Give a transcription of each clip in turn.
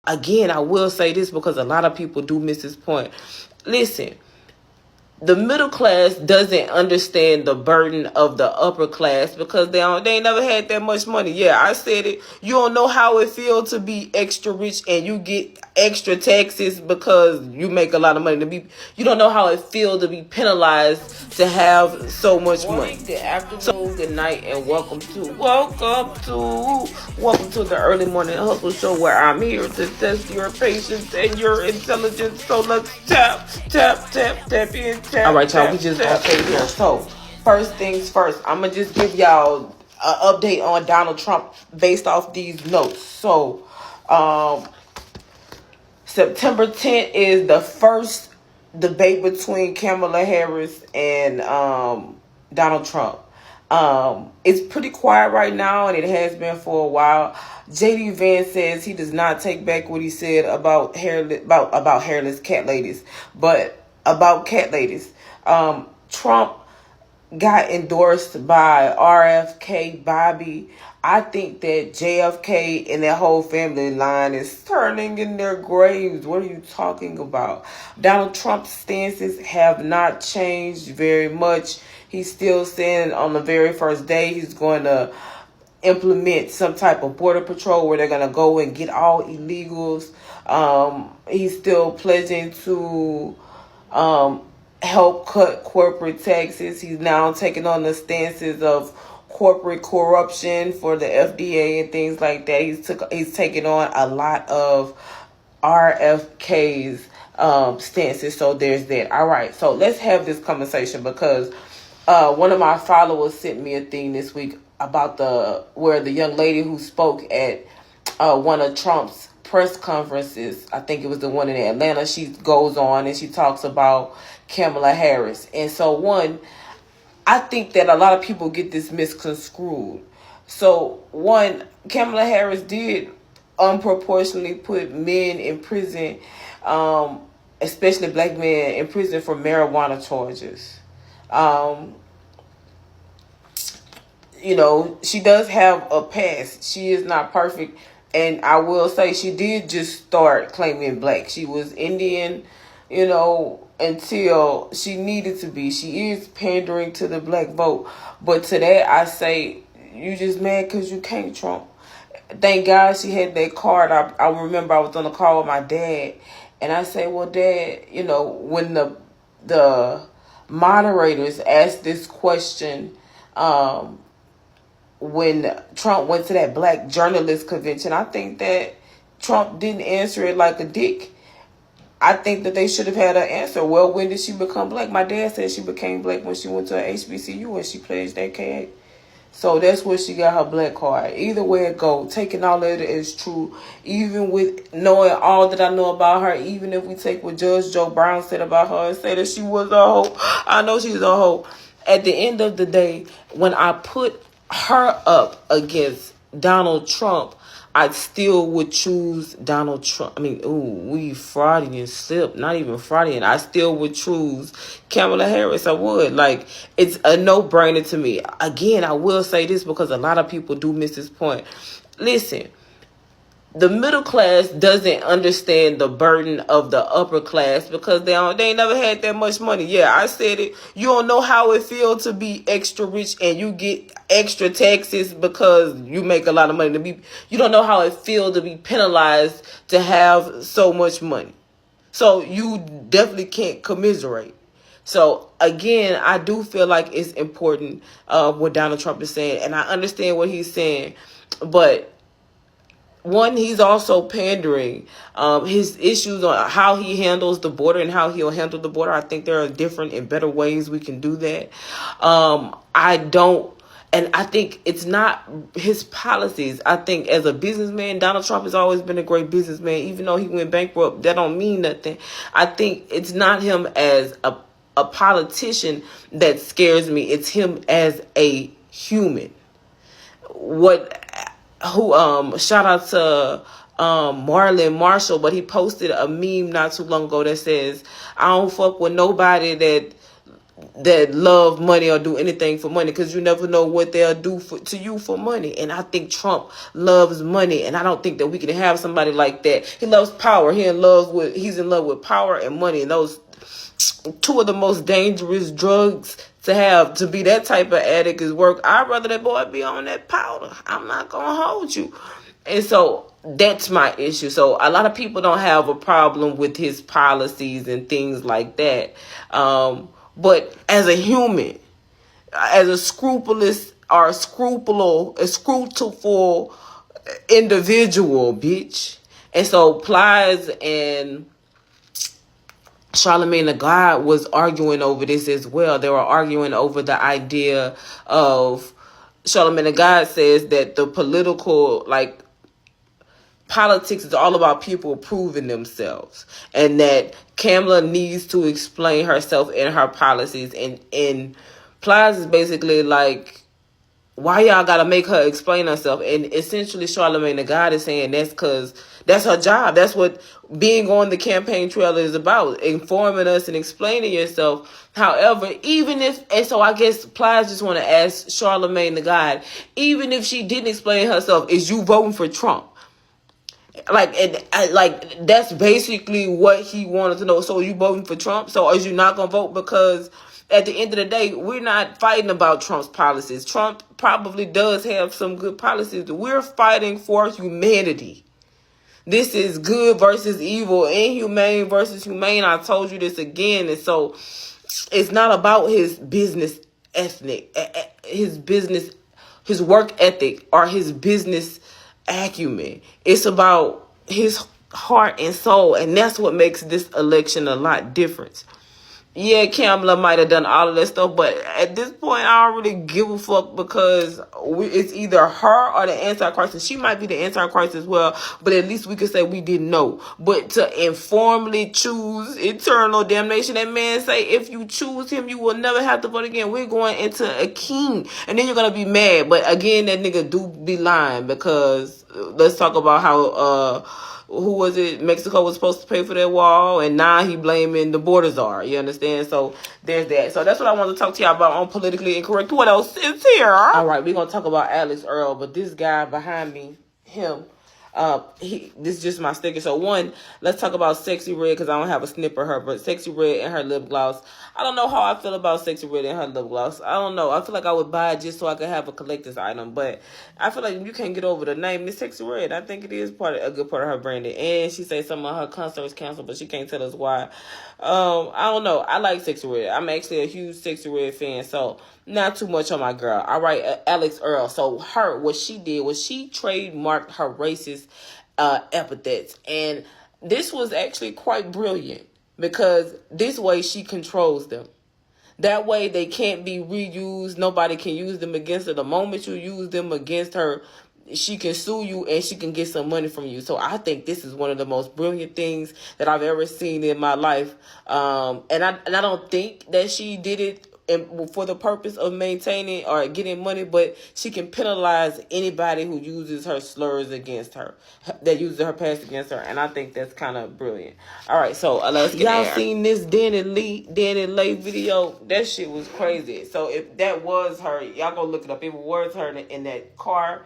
again, I will say this because a lot of people do miss this point. Listen, the middle class doesn't understand the burden of the upper class because they ain't never had that much money. Yeah, I said it. You don't know how it feels to be extra rich and you get extra taxes because you make a lot of money. You don't know how it feels to be penalized to have so much money. Good afternoon, good night, and welcome to the early morning hustle show where I'm here to test your patience and your intelligence. So let's tap in. All right, y'all, we just gonna stay here. So, first things first, I'm gonna just give y'all an update on Donald Trump based off these notes. So, September 10th is the first debate between Kamala Harris and Donald Trump. It's pretty quiet right now, and it has been for a while. JD Vance says he does not take back what he said about hairless cat ladies, but about cat ladies. Trump got endorsed by RFK Bobby. I think that JFK and that whole family line is turning in their graves. What are you talking about? Donald Trump's stances have not changed very much. He's still saying on the very first day he's going to implement some type of border patrol where they're going to go and get all illegals. He's still pledging to help cut corporate taxes. He's now taking on the stances of corporate corruption for the FDA and things like that. He's taking on a lot of RFK's stances. So there's that. All right, so let's have this conversation because one of my followers sent me a thing this week about where the young lady who spoke at one of Trump's press conferences, I think it was the one in Atlanta, she goes on and she talks about Kamala Harris. And so I think that a lot of people get this misconstrued. So Kamala Harris did unproportionately put men in prison, especially black men in prison for marijuana charges. She does have a past. She is not perfect. And I will say she did just start claiming black. She was Indian, until she needed to be. She is pandering to the black vote. But to that, I say, you just mad because you can't, Trump. Thank God she had that card. I remember I was on a call with my dad. And I say, well, Dad, when the moderators asked this question, when Trump went to that black journalist convention, I think that Trump didn't answer it like a dick. I think that they should have had an answer. Well, when did she become black? My dad said she became black when she went to a HBCU and she pledged AKA. So that's where she got her black card. Either way it go, taking all of it as true, even with knowing all that I know about her, even if we take what Judge Joe Brown said about her and say that she was a hoe, I know she's a hoe. At the end of the day, when I put her up against Donald Trump, I still would choose Donald Trump. I mean, we Freudian slip, not even Freudian. I still would choose Kamala Harris. I would. Like, it's a no-brainer to me. Again, I will say this because a lot of people do miss this point. Listen, the middle class doesn't understand the burden of the upper class because they ain't never had that much money. Yeah, I said it. You don't know how it feels to be extra rich and you get extra taxes because you make a lot of money. You don't know how it feels to be penalized to have so much money. So you definitely can't commiserate. So again, I do feel like it's important what Donald Trump is saying, and I understand what he's saying, but he's also pandering. His issues on how he handles the border and how he'll handle the border, I think there are different and better ways we can do that. And I think it's not his policies. I think as a businessman, Donald Trump has always been a great businessman. Even though he went bankrupt, that don't mean nothing. I think it's not him as a politician that scares me. It's him as a human. Shout out to Marlon Marshall, but he posted a meme not too long ago that says, I don't fuck with nobody that that love money or do anything for money, because you never know what they'll do to you for money. And I think Trump loves money, and I don't think that we can have somebody like that. He loves power. He's in love with power and money, and those two of the most dangerous drugs to have. To be that type of addict is work. I'd rather that boy be on that powder. I'm not gonna hold you. And so that's my issue. So a lot of people don't have a problem with his policies and things like that. But as a human, as a scrupulous or scrupuleful individual, bitch. And so Plies and Charlamagne the God was arguing over this as well. They were arguing over the idea of, Charlamagne the God says that the political, like, politics is all about people proving themselves, and that Kamala needs to explain herself and her policies. And Plies is basically like, why y'all gotta make her explain herself? And essentially Charlamagne the God is saying that's because that's her job. That's what being on the campaign trail is about, informing us and explaining yourself. However, even if, and so I guess Plies just want to ask Charlamagne the God, even if she didn't explain herself, is you voting for Trump? Like that's basically what he wanted to know. So are you voting for Trump? So are you not gonna vote? Because at the end of the day, we're not fighting about Trump's policies. Trump probably does have some good policies. We're fighting for humanity. This is good versus evil, inhumane versus humane. I told you this again. And so it's not about his business his work ethic, or his business acumen. It's about his heart and soul, and that's what makes this election a lot different. Yeah, Kamala might have done all of that stuff, but at this point, I don't really give a fuck, because it's either her or the Antichrist. And she might be the Antichrist as well, but at least we could say we didn't know. But to informally choose eternal damnation, that man say, if you choose him, you will never have to vote again. We're going into a king, and then you're going to be mad. But again, that nigga do be lying, because let's talk about how, who was it? Mexico was supposed to pay for that wall, and now he blaming the border czar. You understand? So there's that. So that's what I want to talk to y'all about on Politically Incorrect. What else is here? All right, we're gonna talk about Alex Earl, but this guy behind me, him, this is just my sticker. So one, let's talk about Sexy Red, because I don't have a snip of her, but Sexy Red and her lip gloss. I don't know how I feel about Sexy Red and her lip gloss. I don't know. I feel like I would buy it just so I could have a collector's item, but I feel like you can't get over the name. It's Sexy Red. I think it is a good part of her branding. And she said some of her concerts canceled, but she can't tell us why. I don't know. I like Sexy Red. I'm actually a huge Sexy Red fan, so not too much on my girl. All right, Alex Earl. So what she did was she trademarked her racist epithets, and this was actually quite brilliant, because this way she controls them. That way they can't be reused. Nobody can use them against her. The moment you use them against her, she can sue you and she can get some money from you. So I think this is one of the most brilliant things that I've ever seen in my life. And I don't think that she did it for the purpose of maintaining or getting money, but she can penalize anybody who uses her slurs against her, that uses her past against her, and I think that's kind of brilliant. All right, so let's get y'all seen this Danny Lay video? That shit was crazy. So if that was her, y'all go look it up. If it was her in that car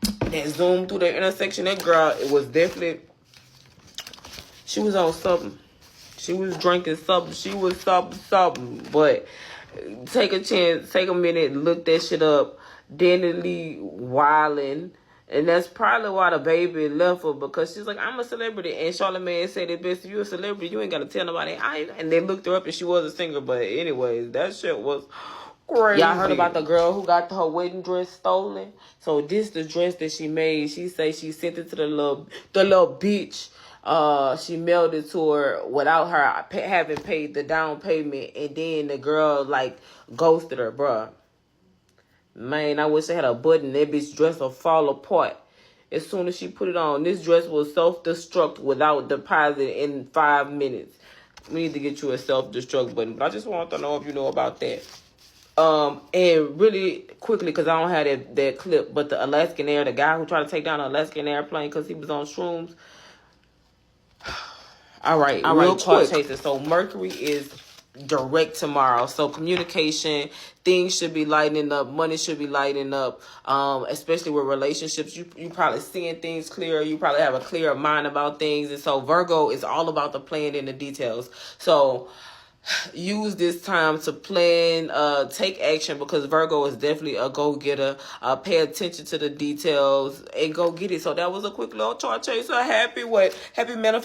that zoomed through the intersection, that girl, it was definitely, she was on something. She was drinking something. She was something. But take a chance, take a minute, look that shit up. Danny Lee wilding. And that's probably why the baby left her, because she's like, I'm a celebrity. And Charlamagne said it best, if you're a celebrity, you ain't got to tell nobody. And they looked her up and she was a singer. But anyways, that shit was crazy. Y'all heard about the girl who got her wedding dress stolen? So this the dress that she made. She say she sent it to the little bitch. She mailed it to her without her having paid the down payment, and then the girl like ghosted her, bruh. Man, I wish I had a button. That bitch dress will fall apart as soon as she put it on. This dress will self-destruct without deposit in 5 minutes. We need to get you a self-destruct button, but I just want to know if you know about that. And really quickly, because I don't have that clip, but the Alaskan Air, the guy who tried to take down an Alaskan airplane because he was on shrooms. All right, real quick. Chaser. So Mercury is direct tomorrow. So communication, things should be lightening up, money should be lightening up, especially with relationships. You probably seeing things clearer, you probably have a clearer mind about things. And so Virgo is all about the plan and the details. So use this time to plan, take action, because Virgo is definitely a go-getter. Pay attention to the details and go get it. So that was a quick little chart chaser. Happy manifestation.